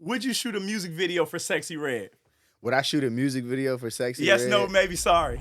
Would you shoot a music video for Sexy Red? Would I shoot a music video for Sexy Yes, Red? no, maybe, sorry.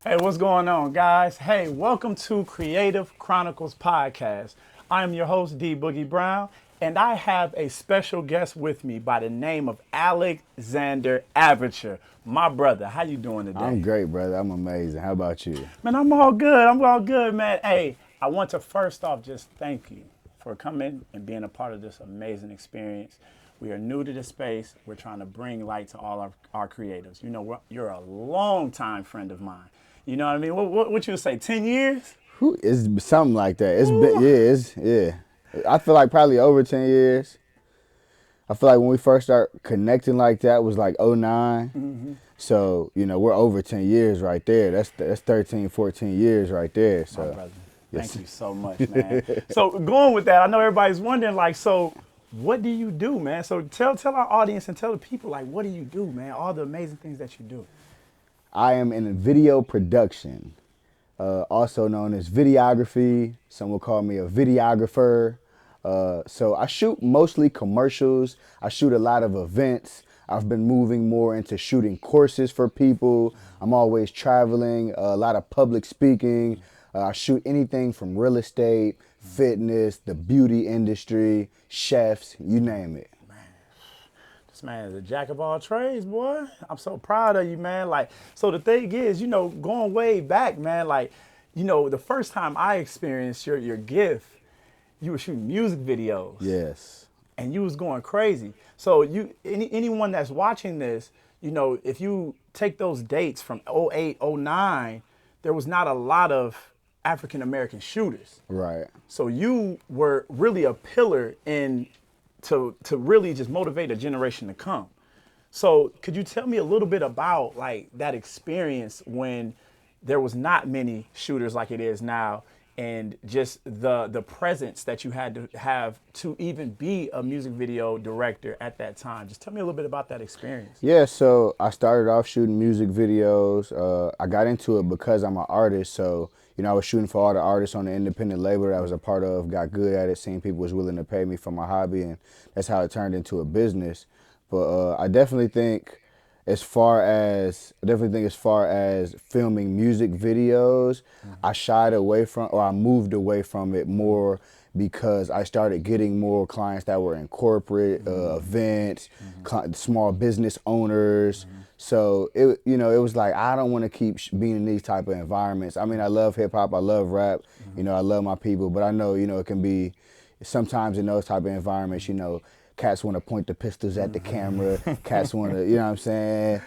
Hey, what's going on, guys? Hey, welcome to Creative Chronicles Podcast. I am your host, Dee Boogie Brown, and I have a special guest with me by the name of Alexander Aperture. My brother, how you doing today? I'm great, brother. I'm amazing. How about you? Man, I'm all good, man. Hey, I want to first off just thank you for coming and being a part of this amazing experience. We are new to this space. We're trying to bring light to all our creatives. You know, you're a longtime friend of mine. You know what I mean? What you would say, 10 years? It's something like that. It's been, yeah. I feel like probably over 10 years. I feel like when we first start connecting like that was like 09. Mm-hmm. So, you know, we're over 10 years right there. That's 13, 14 years right there. So, my brother, yes. Thank you so much, man. So going with that, I know everybody's wondering, like, so what do you do, man? So tell our audience and tell the people, like, what do you do, man? All the amazing things that you do. I am in video production, also known as videography. Some will call me a videographer. So I shoot mostly commercials. I shoot a lot of events. I've been moving more into shooting courses for people. I'm always traveling, a lot of public speaking. I shoot anything from real estate, fitness, the beauty industry, chefs, you name it. This man is a jack of all trades, boy. I'm so proud of you, man. Like, so the thing is, you know, going way back, man, like, you know, the first time I experienced your gift, you were shooting music videos. Yes. And you was going crazy. So anyone that's watching this, you know, if you take those dates from 08, 09, there was not a lot of African American shooters. Right. So you were really a pillar in to really just motivate a generation to come. So could you tell me a little bit about like that experience when there was not many shooters like it is now, and just the presence that you had to have to even be a music video director at that time? Just tell me a little bit about that experience. Yeah, so I started off shooting music videos. I got into it because I'm an artist, so you know I was shooting for all the artists on the independent label that I was a part of. Got good at it, seeing people was willing to pay me for my hobby, and that's how it turned into a business. But I definitely think as far as filming music videos, I shied away from, or I moved away from it more because I started getting more clients that were in corporate events, small business owners. So it was like, I don't want to keep being in these type of environments. I mean, I love hip hop, I love rap, you know, I love my people, but I know, you know, it can be sometimes in those type of environments, you know, cats want to point the pistols at the camera. Cats want to, you know what I'm saying?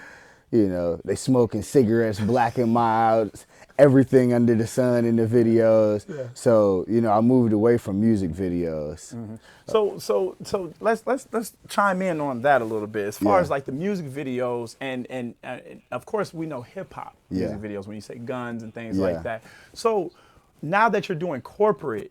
You know, they smoking cigarettes, black and mild, everything under the sun in the videos. Yeah. So, you know, I moved away from music videos. Mm-hmm. So let's chime in on that a little bit. As far as like the music videos and of course we know hip hop music videos when you say guns and things like that. So now that you're doing corporate,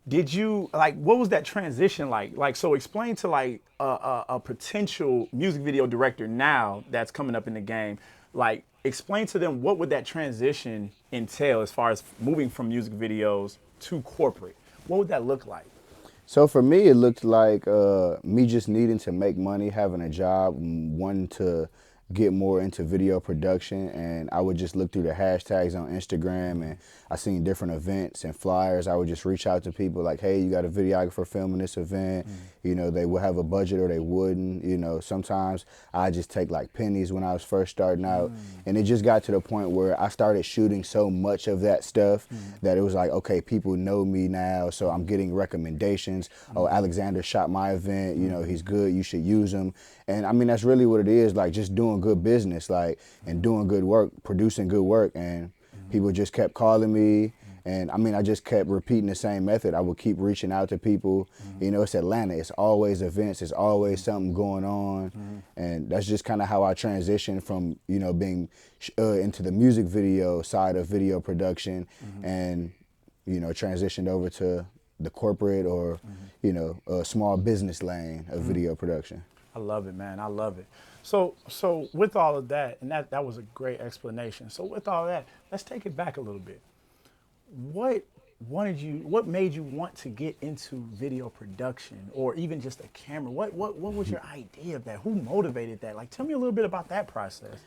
did you, like, what was that transition like? Like, so explain to like a potential music video director now that's coming up in the game, like explain to them what would that transition entail as far as moving from music videos to corporate? What would that look like? So for me, it looked like me just needing to make money, having a job, wanting to get more into video production, and I would just look through the hashtags on Instagram, and I seen different events and flyers. I would just reach out to people like, hey, you got a videographer filming this event. You know, they would have a budget or they wouldn't. You know, sometimes I just take like pennies when I was first starting out, and it just got to the point where I started shooting so much of that stuff that it was like, okay, people know me now, so I'm getting recommendations. Oh, Alexander shot my event, you know, he's good, you should use him. And I mean, that's really what it is, like just doing good business, like, and doing good work, producing good work. And people just kept calling me. And I mean, I just kept repeating the same method. I would keep reaching out to people. You know, it's Atlanta. It's always events. It's always something going on. And that's just kind of how I transitioned from, you know, being into the music video side of video production and, you know, transitioned over to the corporate or, you know, a small business lane of video production. I love it, man. I love it. So with all of that, and that was a great explanation. So with all that, let's take it back a little bit. What made you want to get into video production or even just a camera? What was your idea of that? Who motivated that? Like, tell me a little bit about that process.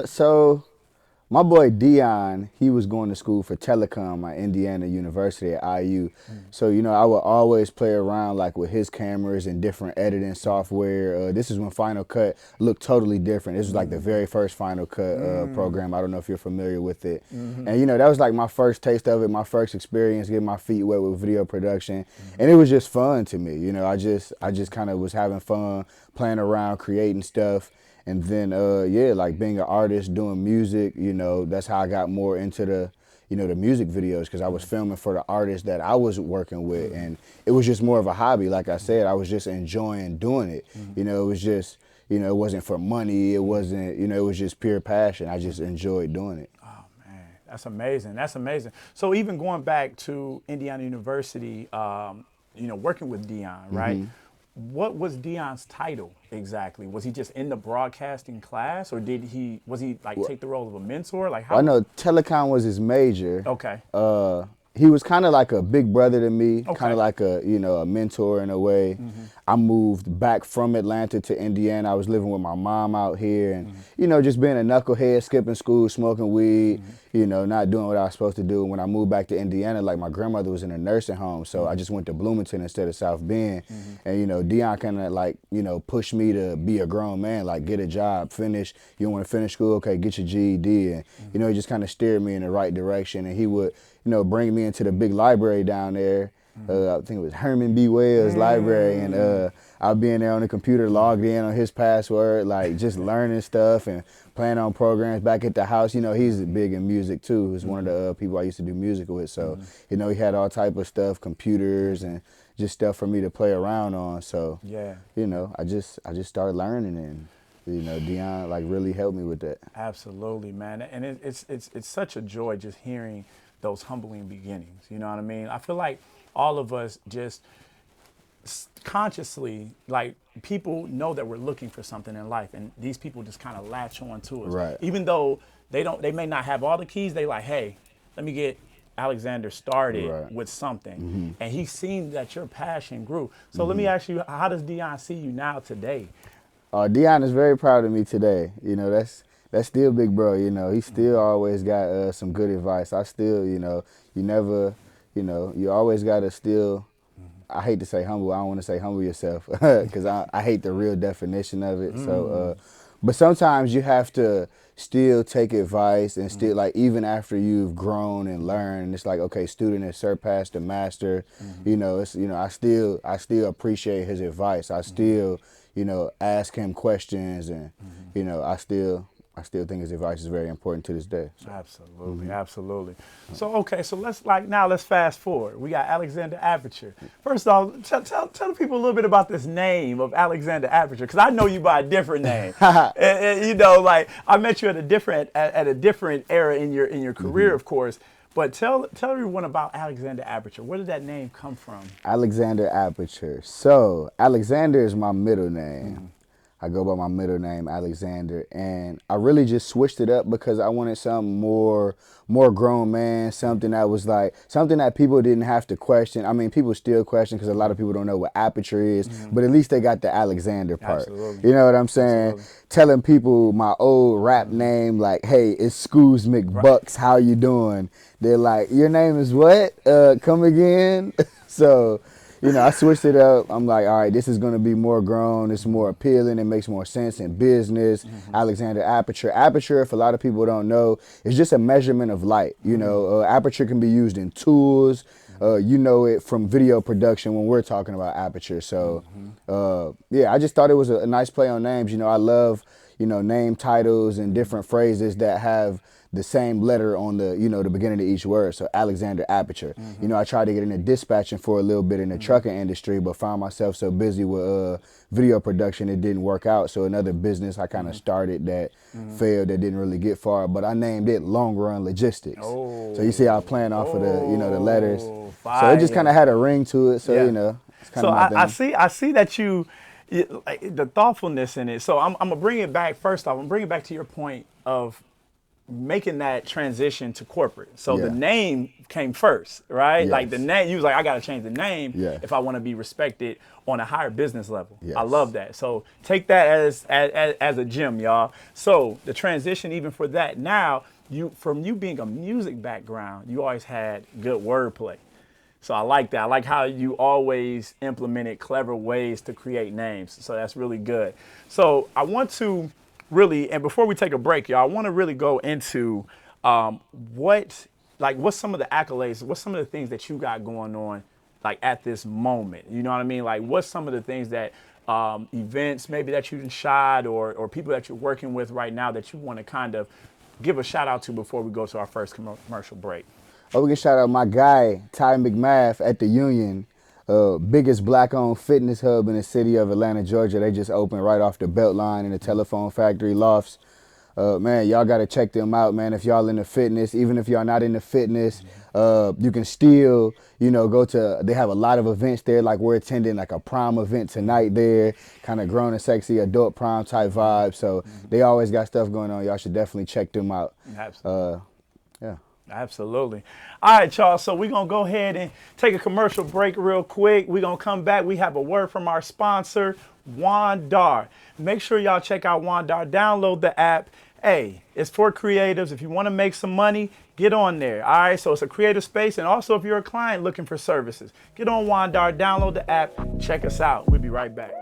So my boy Dion, he was going to school for telecom at Indiana University at IU. So, you know, I would always play around like with his cameras and different editing software. This is when Final Cut looked totally different. This was like the very first Final Cut program. I don't know if you're familiar with it. And, you know, that was like my first taste of it, my first experience, getting my feet wet with video production. And it was just fun to me. You know, I just kind of was having fun playing around, creating stuff. And then, yeah, like being an artist, doing music, you know, that's how I got more into the, you know, the music videos, because I was filming for the artists that I was working with. And it was just more of a hobby. Like I said, I was just enjoying doing it. You know, it was just, you know, it wasn't for money. It wasn't, you know, it was just pure passion. I just enjoyed doing it. Oh, man, that's amazing. That's amazing. So even going back to Indiana University, you know, working with Dion, right? What was Dion's title exactly? Was he just in the broadcasting class, or was he like take the role of a mentor? Like, how? I know telecom was his major. Okay. He was kind of like a big brother to me, Okay. kind of like a, you know, a mentor in a way. I moved back from Atlanta to Indiana. I was living with my mom out here and, you know, just being a knucklehead, skipping school, smoking weed, you know, not doing what I was supposed to do. When I moved back to Indiana, like my grandmother was in a nursing home, so I just went to Bloomington instead of South Bend. And, you know, Dion kind of like, you know, pushed me to be a grown man, like get a job, finish. You want to finish school? Okay, get your GED. And, you know, he just kind of steered me in the right direction. And he would, you know, bring me into the big library down there. I think it was Herman B. Wells Library, and I'd be in there on the computer, logged in on his password, like just learning stuff and playing on programs back at the house. You know, he's big in music too. He's one of the people I used to do music with. So, you know, he had all type of stuff, computers and just stuff for me to play around on. So, Yeah. you know, I just started learning, and, you know, Dion like really helped me with that. Absolutely, man. And it's such a joy just hearing those humbling beginnings. You know what I mean? I feel like all of us just consciously, like, people know that we're looking for something in life, and these people just kind of latch on to us. Right. Even though they may not have all the keys, they like, hey, let me get Alexander started with something. And he's seen that your passion grew. So let me ask you, how does Dion see you now today? Dion is very proud of me today. You know, that's still big bro. You know, he still always got some good advice. I still, you know, you never, you know, you always got to still, I hate to say humble. I don't want to say humble yourself because I hate the real definition of it. So, but sometimes you have to still take advice and still, like, even after you've grown and learned, and it's like, okay, student has surpassed the master. You know, it's, you know, I still appreciate his advice. I still, you know, ask him questions, and, you know, I still think his advice is very important to this day. So. Absolutely, absolutely. So, okay, so let's fast forward. We got Alexander Aperture. First off, tell the people a little bit about this name of Alexander Aperture, because I know you by a different name. and, you know, like, I met you at a different era in your career, of course. But tell everyone about Alexander Aperture. Where did that name come from? Alexander Aperture. So, Alexander is my middle name. I go by my middle name, Alexander, and I really just switched it up because I wanted something more grown man, something that was like, something that people didn't have to question. I mean, people still question because a lot of people don't know what aperture is, but at least they got the Alexander part. Absolutely. You know what I'm saying? Absolutely. Telling people my old rap name, like, hey, it's Scooz McBucks, how you doing? They're like, your name is what? Come again? So, you know, I switched it up. I'm like, all right, this is going to be more grown. It's more appealing. It makes more sense in business. Alexander Aperture. Aperture, if a lot of people don't know, is just a measurement of light. You know, aperture can be used in tools. You know it from video production when we're talking about aperture. So, yeah, I just thought it was a nice play on names. You know, I love, you know, name titles and different phrases that have the same letter on the, you know, the beginning of each word. So Alexander Aperture. You know, I tried to get into dispatching for a little bit in the trucking industry, but found myself so busy with video production, it didn't work out. So another business I kind of started that failed, that didn't really get far, but I named it Long Run Logistics. So you see, I was playing off of the, you know, the letters. Fire. So it just kind of had a ring to it. So, you know, it's kind so of my thing. I see that you like the thoughtfulness in it. So I'm gonna bring it back. First off, I'm gonna bring it back to your point of making that transition to corporate. So the name came first, right? Yes. Like the name, you was like, I gotta change the name Yes. if I want to be respected on a higher business level. Yes. I love that. So take that as a gem, y'all. So the transition, even for that, now from you being a music background, you always had good wordplay. So I like that. I like how you always implemented clever ways to create names. So that's really good. So I want to really, and before we take a break, y'all, I want to really go into what's some of the accolades, what's some of the things that you got going on, like at this moment. You know what I mean? Like, what's some of the things that events maybe that you shot or people that you're working with right now that you want to kind of give a shout out to before we go to our first commercial break? Oh, we can shout out my guy, Ty McMath at the Union, biggest black-owned fitness hub in the city of Atlanta, Georgia. They just opened right off the Beltline in the Telephone Factory lofts. Man, y'all got to check them out, man. If y'all into fitness, even if y'all not into fitness, you can still, go to, they have a lot of events there. Like we're attending like a prom event tonight there, kind of grown and sexy adult prom type vibe. So they always got stuff going on. Y'all should definitely check them out. Absolutely. Yeah. Absolutely. All right, y'all. So we're going to go ahead and take a commercial break real quick. We're going to come back. We have a word from our sponsor, Wandar. Make sure y'all check out Wandar. Download the app. Hey, it's for creatives. If you want to make some money, get on there. All right. So it's a creative space. And also, if you're a client looking for services, get on Wandar, download the app, check us out. We'll be right back.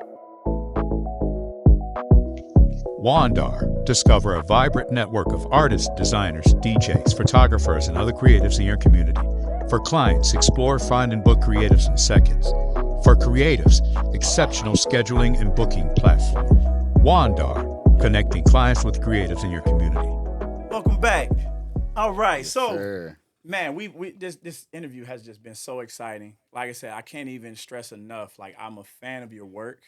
Wandar. Discover a vibrant network of artists, designers, DJs, photographers, and other creatives in your community. For clients, explore, find, and book creatives in seconds. For creatives, exceptional scheduling and booking platform. Wandar, connecting clients with creatives in your community. Welcome back. All right, Yes, so sir. man, this interview has just been so exciting. Like I said, I can't even stress enough. Like, I'm a fan of your work.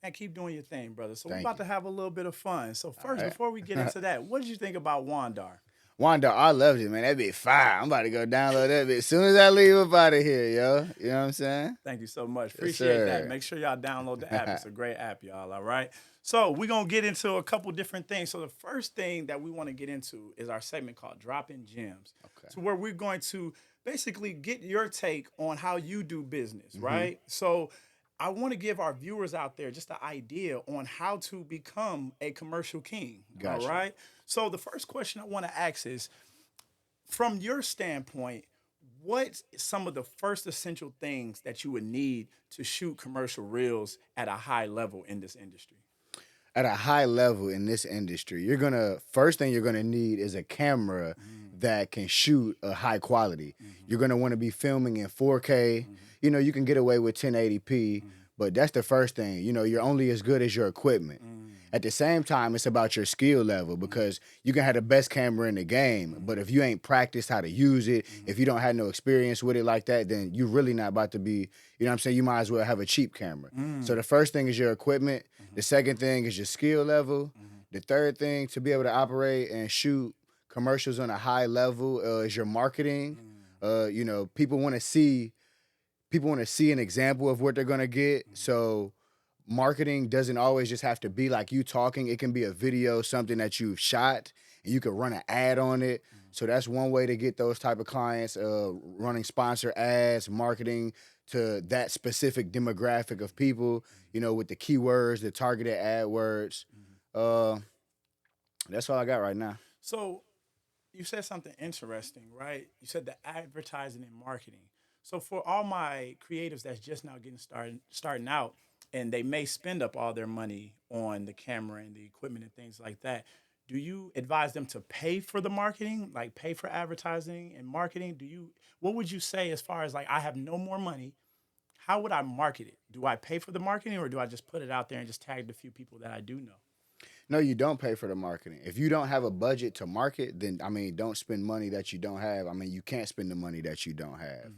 And keep doing your thing, brother. So we're about to have a little bit of fun. So first, before we get into that, what did you think about Wandar? Wanda, I loved it, man. That bit fire. I'm about to go download that bit as soon as I leave up out of here, yo. You know what I'm saying? Thank you so much. Yes, Appreciate sir. that. Make sure y'all download the app. It's a great app, y'all. All right. So we're going to get into a couple different things. So the first thing that we want to get into is our segment called Dropping Gems. Okay. So where we're going to basically get your take on how you do business, right? So I want to give our viewers out there just an idea on how to become a commercial king. Gotcha. All right. So the first question I want to ask is, from your standpoint, what's some of the first essential things that you would need to shoot commercial reels at a high level in this industry? At a high level in this industry, first thing you're gonna need is a camera that can shoot a high quality. You're gonna want to be filming in 4K. You can get away with 1080p, but that's the first thing. You're only as good as your equipment. At the same time, it's about your skill level, because you can have the best camera in the game, but if you ain't practiced how to use it, if you don't have no experience with it like that, then you're really not about to be, you might as well have a cheap camera. So the first thing is your equipment. The second thing is your skill level. The third thing to be able to operate and shoot commercials on a high level is your marketing. People want to see an example of what they're going to get. So marketing doesn't always just have to be like you talking. It can be a video, something that you've shot, and you can run an ad on it. So that's one way to get those type of clients, running sponsor ads, marketing to that specific demographic of people, with the keywords, the targeted AdWords. That's all I got right now. So you said something interesting, right? You said the advertising and marketing. So for all my creatives that's just now getting starting out, and they may spend up all their money on the camera and the equipment and things like that, do you advise them to pay for the marketing, like pay for advertising and marketing? What would you say as far as like, I have no more money, how would I market it? Do I pay for the marketing, or do I just put it out there and just tag the few people that I do know? No, you don't pay for the marketing. If you don't have a budget to market, then, don't spend money that you don't have. You can't spend the money that you don't have.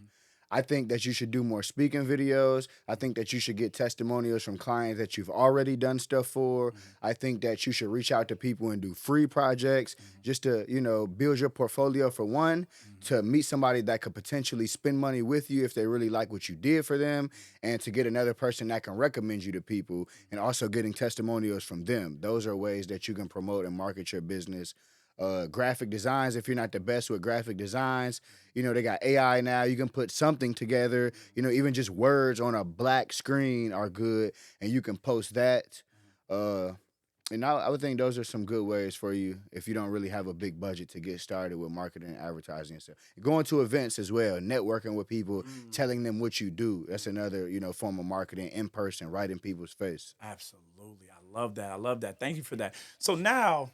I think that you should do more speaking videos. I think that you should get testimonials from clients that you've already done stuff for. I think that you should reach out to people and do free projects just to, build your portfolio for one, to meet somebody that could potentially spend money with you if they really like what you did for them, and to get another person that can recommend you to people, and also getting testimonials from them. Those are ways that you can promote and market your business. Graphic designs, if you're not the best with graphic designs, they got AI now. You can put something together, even just words on a black screen are good, and you can post that. And I would think those are some good ways for you if you don't really have a big budget to get started with marketing and advertising and stuff. Going to events as well, networking with people, telling them what you do. That's another, form of marketing in person, right in people's face. Absolutely. I love that. I love that. Thank you for that. So now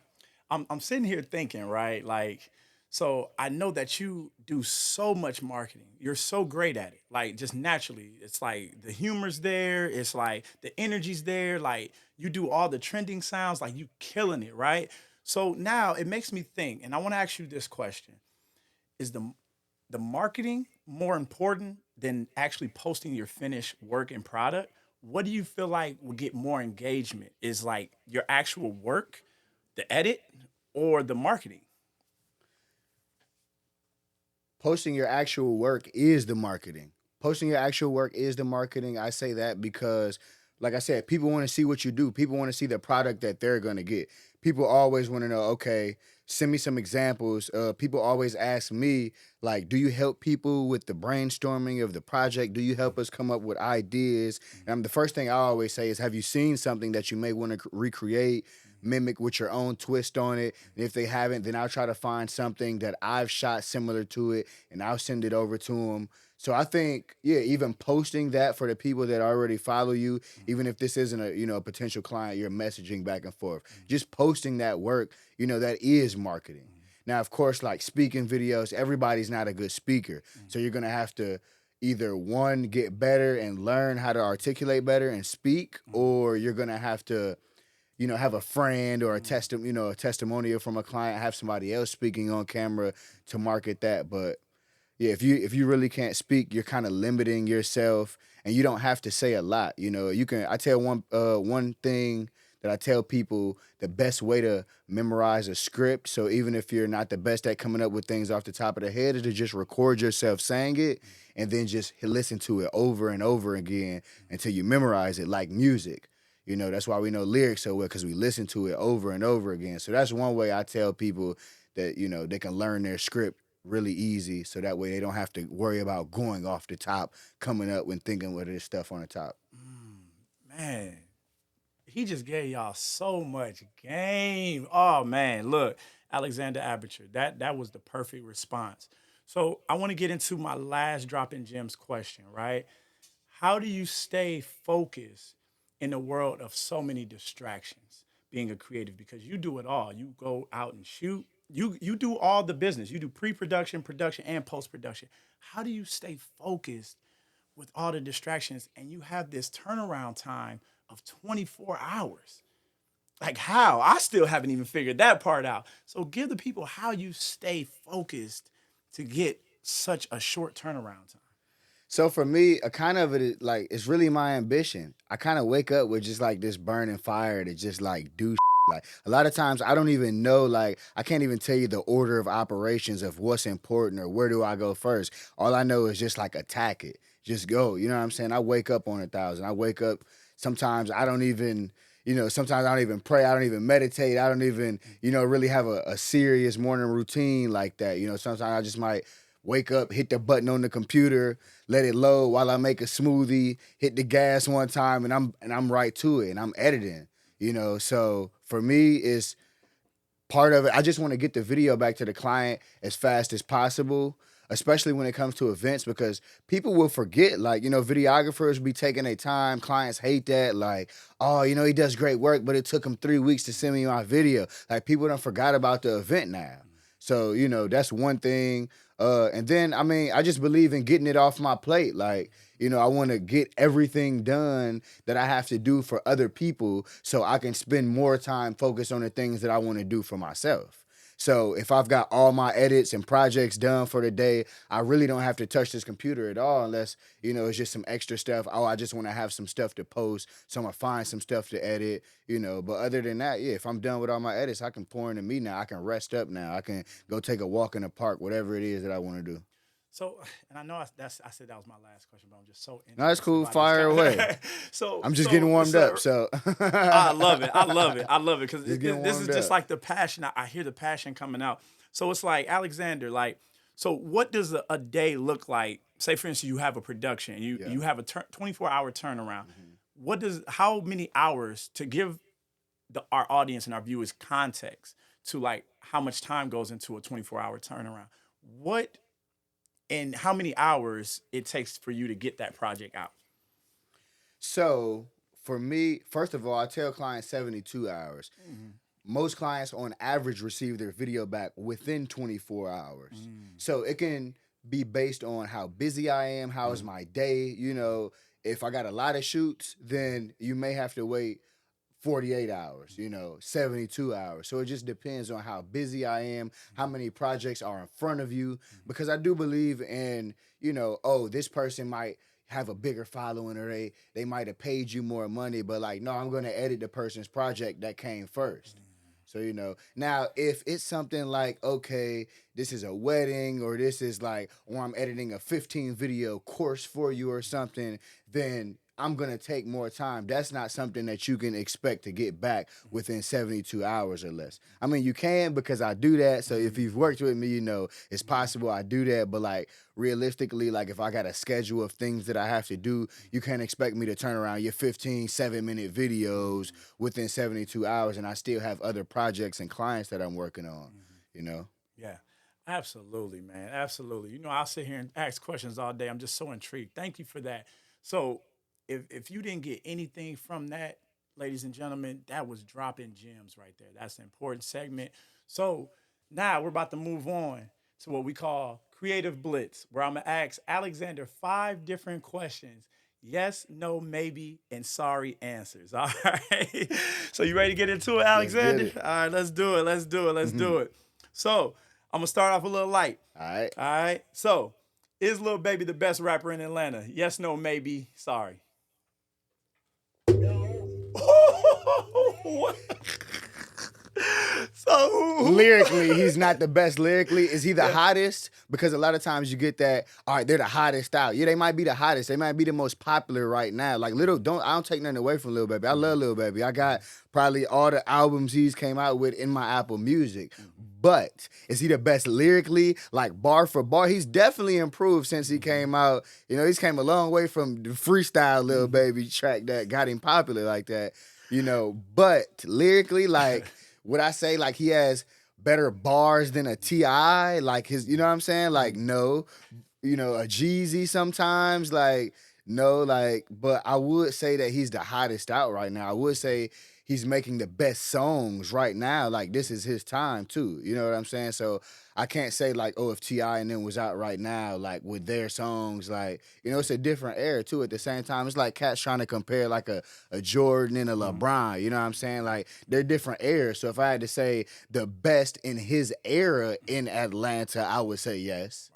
I'm sitting here thinking, right? Like, so I know that you do so much marketing. You're so great at it. Like, just naturally. It's like the humor's there. It's like the energy's there. Like, you do all the trending sounds. Like, you killing it, right? So now it makes me think, and I want to ask you this question. Is the marketing more important than actually posting your finished work and product? What do you feel like will get more engagement? Is like your actual work, the edit, or the marketing? Posting your actual work is the marketing. Posting your actual work is the marketing. I say that because, like I said, people want to see what you do. People want to see the product that they're going to get. People always want to know, okay, send me some examples. People always ask me, like, do you help people with the brainstorming of the project? Do you help us come up with ideas? And the first thing I always say is, have you seen something that you may want to recreate, mimic with your own twist on it? And if they haven't, then I'll try to find something that I've shot similar to it, and I'll send it over to them. So I think, even posting that for the people that already follow you, even if this isn't a potential client, you're messaging back and forth. Just posting that work, that is marketing. Now, of course, like speaking videos, everybody's not a good speaker. So you're going to have to either, one, get better and learn how to articulate better and speak, or you're going to have to have a friend or a testimonial from a client, have somebody else speaking on camera to market that. But yeah, if you really can't speak, you're kind of limiting yourself, and you don't have to say a lot. You can. I tell one thing that I tell people: the best way to memorize a script. So even if you're not the best at coming up with things off the top of the head, is to just record yourself saying it, and then just listen to it over and over again until you memorize it, like music. That's why we know lyrics so well, because we listen to it over and over again. So that's one way I tell people that they can learn their script really easy, so that way they don't have to worry about going off the top, coming up when thinking what is stuff on the top. Man, he just gave y'all so much game. Oh man, look, Alexander Aperture, that was the perfect response. So I want to get into my last drop-in gems question, right? How do you stay focused in a world of so many distractions, being a creative? Because you do it all. You go out and shoot. You do all the business. You do pre-production, production, and post-production. How do you stay focused with all the distractions, and you have this turnaround time of 24 hours? Like, how? I still haven't even figured that part out. So give the people how you stay focused to get such a short turnaround time. So for me, a kind of it, like, it's really my ambition. I kind of wake up with just like this burning fire to just like do. Like, a lot of times I don't even know, like, I can't even tell you the order of operations of what's important or where do I go first. All I know is just like attack it. Just go. You know what I'm saying? I wake up on 1,000. I wake up, sometimes I don't even, sometimes I don't even pray. I don't even meditate. I don't even, really have a serious morning routine like that. Sometimes I just might wake up, hit the button on the computer, let it load while I make a smoothie, hit the gas one time, and I'm right to it, and I'm editing. So for me, it's part of it. I just want to get the video back to the client as fast as possible, especially when it comes to events, because people will forget. Like, videographers be taking their time. Clients hate that. Like, oh, he does great work, but it took him 3 weeks to send me my video. Like, people done forgot about the event now. So, that's one thing. And then, I just believe in getting it off my plate. Like, I want to get everything done that I have to do for other people so I can spend more time focused on the things that I want to do for myself. So if I've got all my edits and projects done for the day, I really don't have to touch this computer at all unless, it's just some extra stuff. Oh, I just want to have some stuff to post, so I'm going to find some stuff to edit, But other than that, if I'm done with all my edits, I can pour into me now. I can rest up now. I can go take a walk in the park, whatever it is that I want to do. So, and I know I said that was my last question, but I'm just so interested. No, that's cool. Fire away. I'm just getting warmed up. So I love it because this is just like the passion. I hear the passion coming out. So it's like, Alexander, so what does a day look like? Say, for instance, you have a production, you have a 24-hour turnaround. How many hours to give our audience and our viewers context to how much time goes into a 24-hour turnaround? What and how many hours it takes for you to get that project out? So for me, first of all, I tell clients 72 hours. Mm-hmm. Most clients on average receive their video back within 24 hours. So it can be based on how busy I am, how is my day. If I got a lot of shoots, then you may have to wait 48 hours, 72 hours. So it just depends on how busy I am, how many projects are in front of you, because I do believe in, this person might have a bigger following or they might have paid you more money, but no, I'm going to edit the person's project that came first. So, now if it's something like, okay, this is a wedding or this is or I'm editing a 15 video course for you or something, then I'm going to take more time. That's not something that you can expect to get back within 72 hours or less. I mean, you can because I do that. So if you've worked with me, it's possible I do that. But realistically, if I got a schedule of things that I have to do, you can't expect me to turn around your 15, 7-minute videos within 72 hours. And I still have other projects and clients that I'm working on, Yeah, absolutely, man. Absolutely. I'll sit here and ask questions all day. I'm just so intrigued. Thank you for that. So, If you didn't get anything from that, ladies and gentlemen, that was dropping gems right there. That's an important segment. So now we're about to move on to what we call Creative Blitz, where I'm going to ask Alexander 5 different questions. Yes, no, maybe, and sorry answers. All right. So you ready to get into it, Alexander? Let's get it. All right, let's do it. Let's do it. So I'm going to start off a little light. All right. All right. So is Lil Baby the best rapper in Atlanta? Yes, no, maybe, sorry. So lyrically, he's not the best lyrically. Is he the hottest? Because a lot of times you get that, all right, they're the hottest out. Yeah, they might be the hottest. They might be the most popular right now. I don't take nothing away from Lil Baby. I love Lil Baby. I got probably all the albums he's came out with in my Apple Music. But is he the best lyrically? Bar for bar, he's definitely improved since he came out. He's came a long way from the freestyle Lil Baby track that got him popular like that. But lyrically, would I say he has better bars than a T.I.? His, you know what I'm saying? No. A Jeezy sometimes, no, but I would say that he's the hottest out right now. I would say he's making the best songs right now. This is his time too. You know what I'm saying? So I can't say if T.I. and them was out right now, with their songs, it's a different era too. At the same time, it's cats trying to compare a Jordan and a LeBron. You know what I'm saying? They're different eras. So if I had to say the best in his era in Atlanta, I would say yes.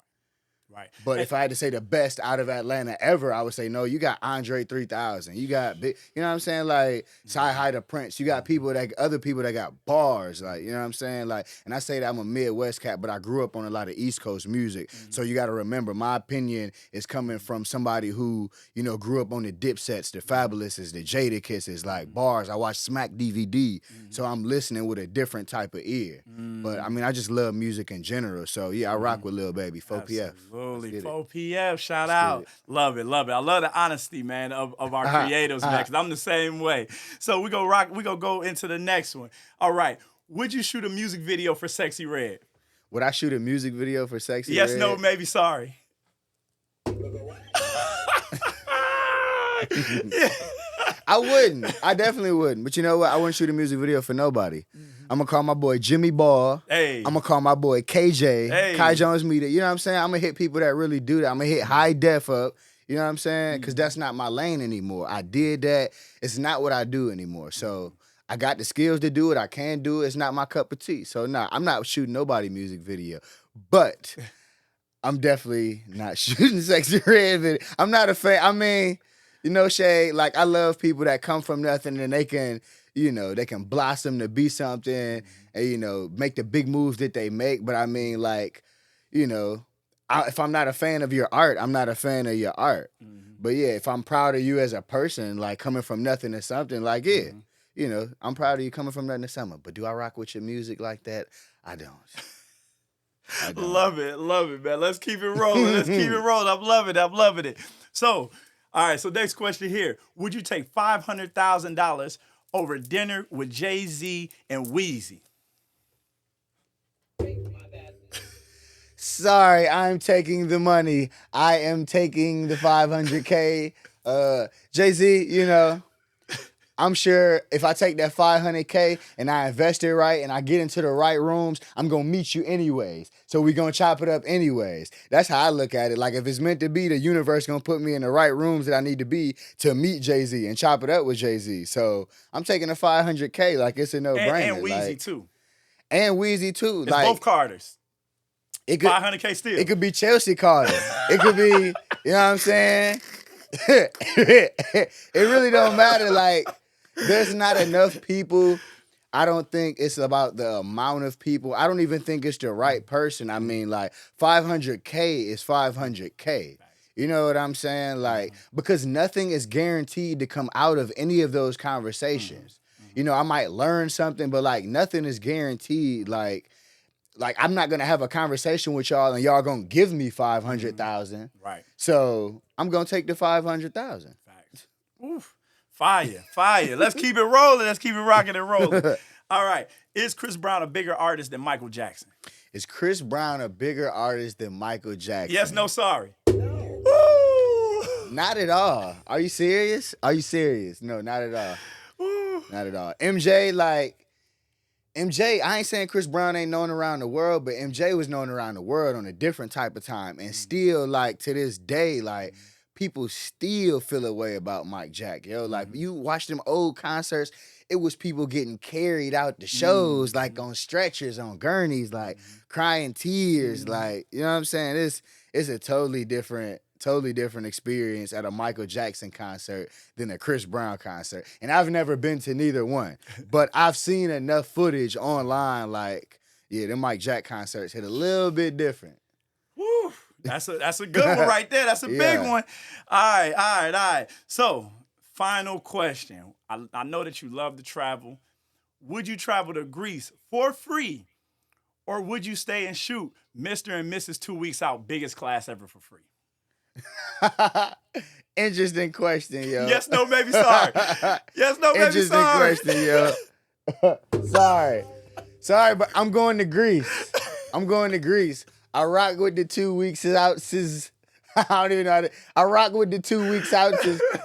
Right. But if I had to say the best out of Atlanta ever, I would say no. You got Andre 3000. You got big, you know what I'm saying? Sci-Hi the Prince. You got other people that got bars. You know what I'm saying? And I say that I'm a Midwest cat, but I grew up on a lot of East Coast music. So you got to remember, my opinion is coming from somebody who, grew up on the Dipsets, the Fabulouses, the Jadakisses, bars. I watch Smack DVD. So I'm listening with a different type of ear. But I mean, I just love music in general. So yeah, I rock with Lil Baby, 4PF. Absolutely. 4PF, shout out. Love it. I love the honesty, man, of our creatives, man, because I'm the same way. So we gonna go into the next one. All right. Would you shoot a music video for Sexy Red? Would I shoot a music video for Sexy Red? Yes, no, maybe, sorry. Yeah. I wouldn't. I definitely wouldn't. But you know what? I wouldn't shoot a music video for nobody. I'm going to call my boy Jimmy Ball. Hey. I'm going to call my boy KJ. Hey. Kai Jones Media. You know what I'm saying? I'm going to hit people that really do that. I'm going to hit high def up. You know what I'm saying? Because that's not my lane anymore. I did that. It's not what I do anymore. So I got the skills to do it. I can do it. It's not my cup of tea. So nah, I'm not shooting nobody music video. But I'm definitely not shooting Sexy Red video. I'm not a fan. I mean, you know, Shay, like I love people that come from nothing and they can, you know, they can blossom to be something and, you know, make the big moves that they make. But I mean, like, you know, if I'm not a fan of your art, I'm not a fan of your art. But yeah, if I'm proud of you as a person, like coming from nothing to something, like, yeah, you know, I'm proud of you coming from nothing to something. But do I rock with your music like that? I don't. Love it, man. Let's keep it rolling. I'm loving it. So, all right, so next question here. Would you take $500,000 over dinner with Jay-Z and Weezy? Sorry, I'm taking the money. I am taking the $500K. Jay-Z, you know, I'm sure if I take that $500K and I invest it right and I get into the right rooms, I'm going to meet you anyways. So we're going to chop it up anyways. That's how I look at it. Like if it's meant to be, the universe going to put me in the right rooms that I need to be to meet Jay-Z and chop it up with Jay-Z. So I'm taking the $500K like it's a no-brainer. And Weezy too. And Weezy too. It's like both Carters. It could, $500K still. It could be Chelsea Carter. It could be, you know what I'm saying? It really don't matter. Like, there's not enough people. I don't think it's about the amount of people. I don't even think it's the right person. I mean, like, 500K is 500K. You know what I'm saying? Like, because nothing is guaranteed to come out of any of those conversations. You know, I might learn something, but, like, nothing is guaranteed. Like I'm not gonna have a conversation with y'all and y'all gonna give me 500,000. Right. So I'm gonna take the 500,000. Facts. Oof. Fire. Let's keep it rolling. Let's keep it rocking and rolling. All right. Is Chris Brown a bigger artist than Michael Jackson? Is Chris Brown a bigger artist than Michael Jackson? Yes, no, sorry. Not at all. Are you serious? No, not at all. Not at all. MJ, I ain't saying Chris Brown ain't known around the world, but MJ was known around the world on a different type of time. And still, like, to this day, like, people still feel a way about Mike Jack, yo. Like, you watch them old concerts, it was people getting carried out the shows, like, on stretchers, on gurneys, like, crying tears, like, you know what I'm saying? It's a totally different experience at a Michael Jackson concert than a Chris Brown concert. And I've never been to neither one. But I've seen enough footage online, like, yeah, the Mike Jack concerts hit a little bit different. Woo. That's a good one right there. That's a big one. All right. So, final question. I know that you love to travel. Would you travel to Greece for free? Or would you stay and shoot Mr. and Mrs. 2 Weeks Out, biggest class ever for free? Interesting question, yo. Yes, no, maybe sorry. Yes, no, maybe sorry. Interesting question, yo. Sorry, but I'm going to Greece. I rock with the 2 weeks out. I don't even know I rock with the 2 weeks out,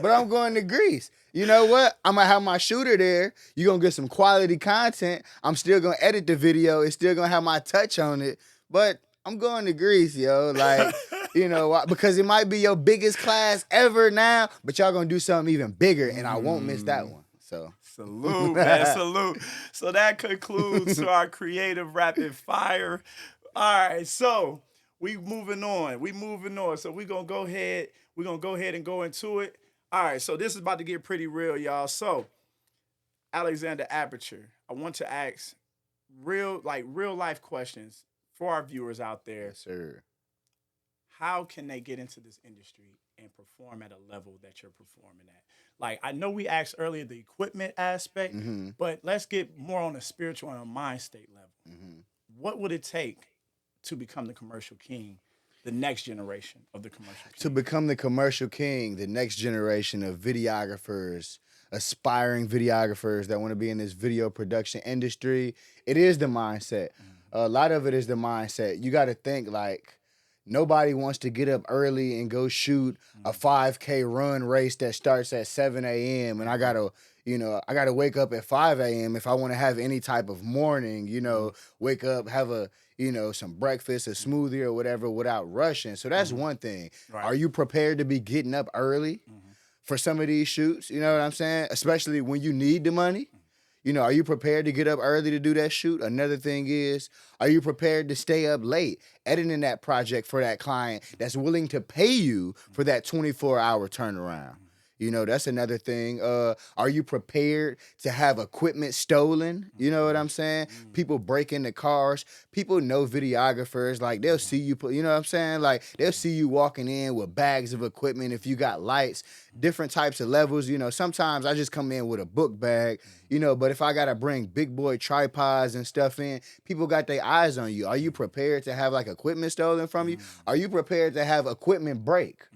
but I'm going to Greece. You know what? I'm going to have my shooter there. You're going to get some quality content. I'm still going to edit the video. It's still going to have my touch on it. But I'm going to Greece, yo. Like, you know, because it might be your biggest class ever now, but y'all going to do something even bigger, and I won't miss that one. So salute, man, salute. So that concludes our creative rapid fire. All right, so we moving on. So we're going to go ahead and go into it. All right, so this is about to get pretty real, y'all. So, Alexander Aperture, I want to ask real life questions for our viewers out there. Yes, sir. How can they get into this industry and perform at a level that you're performing at? Like, I know we asked earlier the equipment aspect, but let's get more on a spiritual and a mind state level. What would it take to become the commercial king, the next generation of the commercial king? To become the commercial king, the next generation of videographers, aspiring videographers that want to be in this video production industry, it is the mindset. A lot of it is the mindset. You got to think, like, nobody wants to get up early and go shoot a 5K run race that starts at 7 a.m. and I got to wake up at 5 a.m. if I want to have any type of morning, wake up, have some breakfast, a smoothie or whatever without rushing. So that's one thing. Right. Are you prepared to be getting up early for some of these shoots? You know what I'm saying? Especially when you need the money. You know, are you prepared to get up early to do that shoot? Another thing is, are you prepared to stay up late editing that project for that client that's willing to pay you for that 24-hour turnaround? You know, that's another thing. Are you prepared to have equipment stolen? You know what I'm saying? People break into cars. People know videographers. Like, they'll see you, you know what I'm saying? Like, they'll see you walking in with bags of equipment if you got lights, different types of levels. You know, sometimes I just come in with a book bag, you know, but if I got to bring big boy tripods and stuff in, people got their eyes on you. Are you prepared to have, like, equipment stolen from you? Are you prepared to have equipment break?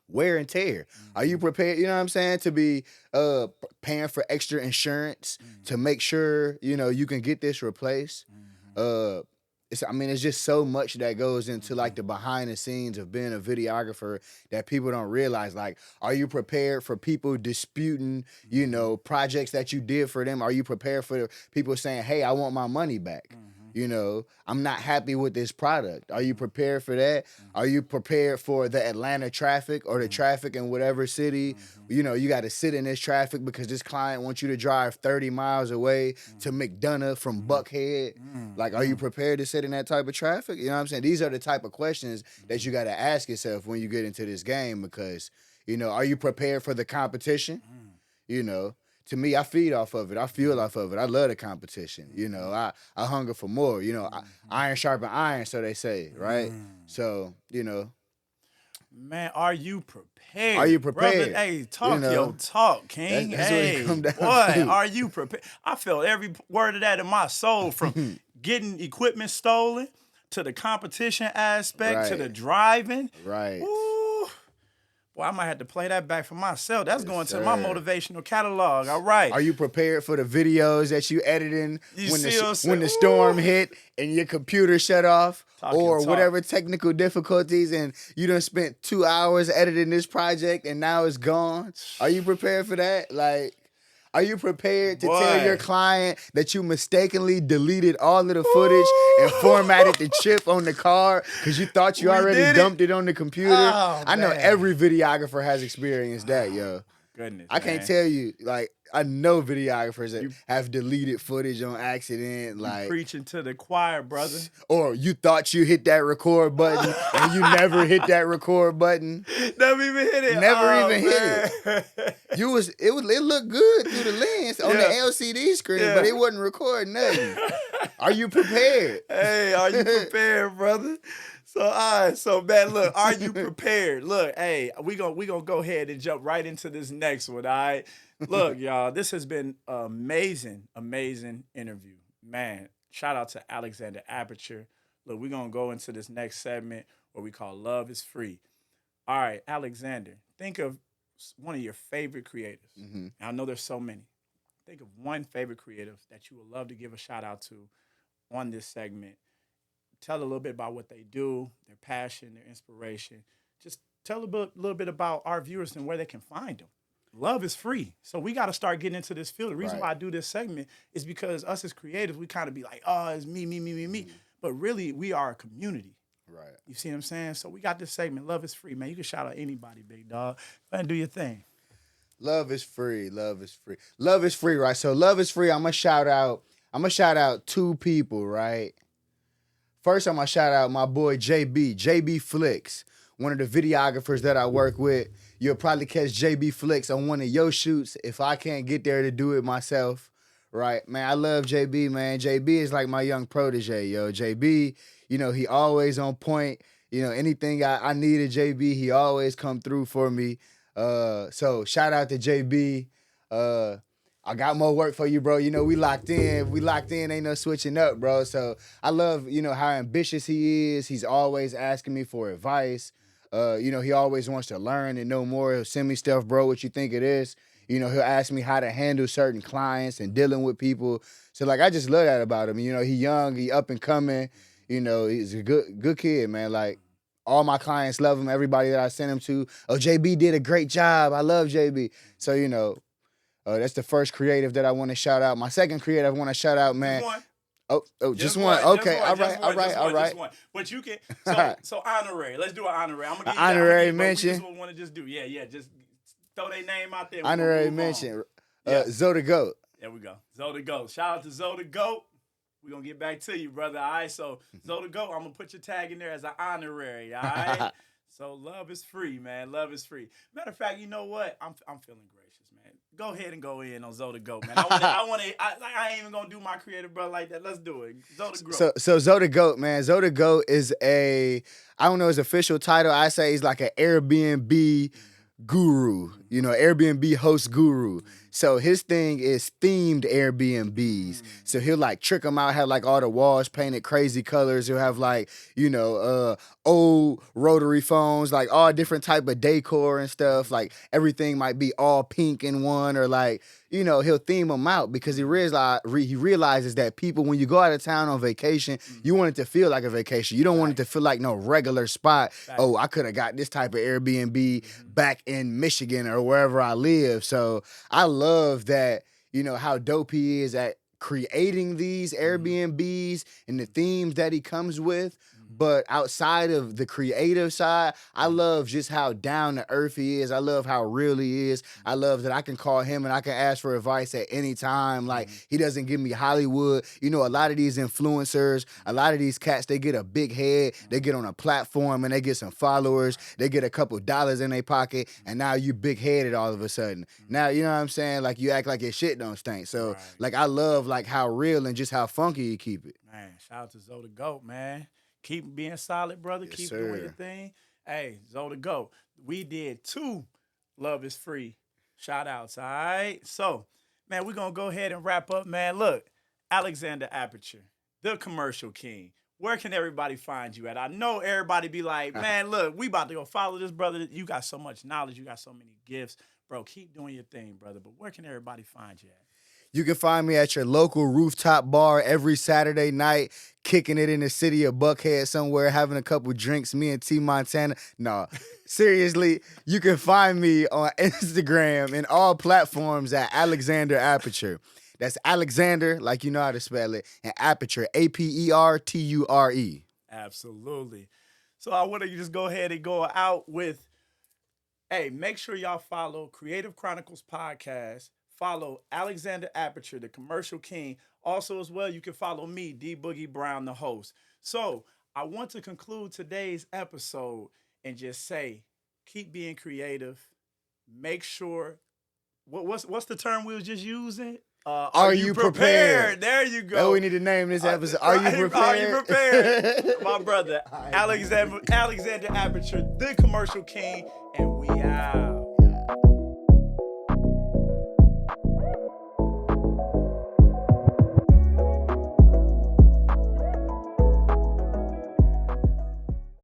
Wear and tear. Are you prepared, you know what I'm saying, to be paying for extra insurance to make sure, you know, you can get this replaced? It's just so much that goes into like the behind the scenes of being a videographer that people don't realize. Like, are you prepared for people disputing, you know, projects that you did for them? Are you prepared for people saying, hey, I want my money back? You know, I'm not happy with this product. Are you prepared for that? Are you prepared for the Atlanta traffic or the traffic in whatever city? You know, you got to sit in this traffic because this client wants you to drive 30 miles away to McDonough from Buckhead. Like, are you prepared to sit in that type of traffic? You know what I'm saying? These are the type of questions that you got to ask yourself when you get into this game because, you know, are you prepared for the competition? You know, to me, I feed off of it. I fuel off of it. I love the competition. You know, I hunger for more. You know, iron sharpen iron, so they say, right? So, you know. Man, are you prepared? Are you prepared? Brother, hey, talk, you know, your talk, King. That's hey, what it come down boy, to. are you prepared? I felt every word of that in my soul, from getting equipment stolen to the competition aspect to the driving. Right. Ooh. Well, I might have to play that back for myself. That's going to sir. my motivational catalog. All right. Are you prepared for the videos that you editing when the storm hit and your computer shut off or whatever technical difficulties and you done spent 2 hours editing this project and now it's gone? Are you prepared for that? Like, are you prepared to tell your client that you mistakenly deleted all of the footage and formatted the chip on the card because you thought you already dumped it on the computer? Oh, I know every videographer has experienced that, yo. Goodness, I can't tell you, like, I know videographers that have deleted footage on accident, like preaching to the choir, brother. Or you thought you hit that record button and you never hit that record button. Never even hit it. Never even hit it. It looked good through the lens on the LCD screen, but it wasn't recording nothing. Are you prepared? Hey, are you prepared, brother? So, all right, so, man, look, are you prepared? Look, hey, we gonna go ahead and jump right into this next one, all right? Look, y'all, this has been amazing interview. Man, shout out to Alexander Aperture. Look, we're going to go into this next segment where we call Love is Free. All right, Alexander, think of one of your favorite creatives. And I know there's so many. Think of one favorite creative that you would love to give a shout out to on this segment. Tell a little bit about what they do, their passion, their inspiration. Just tell a little bit about our viewers and where they can find them. Love is free. So we got to start getting into this field. The reason why I do this segment is because us as creatives, we kind of be like, oh, it's me. But really, we are a community. Right. You see what I'm saying? So we got this segment, Love is Free. Man, you can shout out anybody, big dog. Go ahead and do your thing. Love is free. Love is free. Love is free, right? So Love is free. I'm gonna shout out two people, right? First, I'm gonna shout out my boy JB Flicks, one of the videographers that I work with. You'll probably catch JB Flicks on one of your shoots if I can't get there to do it myself, right? Man, I love JB, man. JB is like my young protege, yo. JB, you know, he always on point. You know, anything I needed JB, he always come through for me. So shout out to JB. I got more work for you, bro. You know, we locked in, ain't no switching up, bro. So I love, you know, how ambitious he is. He's always asking me for advice. You know, he always wants to learn and know more. He'll send me stuff, bro, what you think it is. You know, he'll ask me how to handle certain clients and dealing with people. So, like, I just love that about him. You know, he young, he up and coming. You know, he's a good kid, man. Like, all my clients love him. Everybody that I send him to, oh, JB did a great job. I love JB. So, you know, that's the first creative that I want to shout out. My second creative I want to shout out, man. Just one. Okay, all right. But you can, so honorary. Let's do an honorary. I'm gonna give you honorary mention. We just want to just do, just throw their name out there. Honorary mention. Zoe the Goat. There we go. Zoe the Goat. Shout out to Zoe the Goat. We're going to get back to you, brother. All right. So, Zoe the Goat, I'm going to put your tag in there as an honorary. All right. So, love is free, man. Love is free. Matter of fact, you know what? I'm feeling gracious, man. Go ahead and go in on Zoe the Goat, man. I ain't even going to do my creative brother like that. Let's do it. Zoe the Goat. So Zoe the Goat, man. Zoe the Goat is I don't know his official title. I say he's like an Airbnb guru, Airbnb host guru. So his thing is themed Airbnbs. So he'll like trick them out, have like all the walls painted crazy colors. He'll have like, old rotary phones, like all different type of decor and stuff. Like everything might be all pink in one, or like, he'll theme them out because he realizes that people, when you go out of town on vacation, you want it to feel like a vacation. You don't want it to feel like no regular spot. Right. Oh, I could have got this type of Airbnb back in Michigan or wherever I live. So I love that, how dope he is at creating these Airbnbs and the themes that he comes with. But outside of the creative side, I love just how down to earth he is. I love how real he is. I love that I can call him and I can ask for advice at any time. Like, he doesn't give me Hollywood. A lot of these influencers, a lot of these cats, they get a big head. They get on a platform and they get some followers. They get a couple dollars in their pocket, and now you big headed all of a sudden. Now, you know what I'm saying? Like, you act like your shit don't stink. So, like, I love like how real and just how funky you keep it. Man, shout out to Zoe the Goat, man. Keep being solid, brother. Yes, Keep sir. doing your thing. Hey, Zoe the Goat. We did 2 Love is Free shout outs, all right? So, man, we're going to go ahead and wrap up, man. Look, Alexander Aperture, the commercial king. Where can everybody find you at? I know everybody be like, man, look, we about to go follow this, brother. You got so much knowledge. You got so many gifts. Bro, keep doing your thing, brother. But where can everybody find you at? You can find me at your local rooftop bar every Saturday night, kicking it in the city of Buckhead somewhere, having a couple drinks, me and T Montana. No, seriously, you can find me on Instagram and all platforms at Alexander Aperture. That's Alexander, like you know how to spell it, and Aperture, Aperture. Absolutely. So I want to just go ahead and go out with, hey, make sure y'all follow Creative Chronicles Podcast. Follow Alexander Aperture, the commercial king. Also, as well, you can follow me, Dee Boogie Brown, the host. So I want to conclude today's episode and just say, keep being creative. Make sure, what's the term we was just using? Are you prepared? There you go. Oh, we need to name this episode. Are you prepared? Are you prepared? My brother, Alexander Aperture, the commercial king, and we out.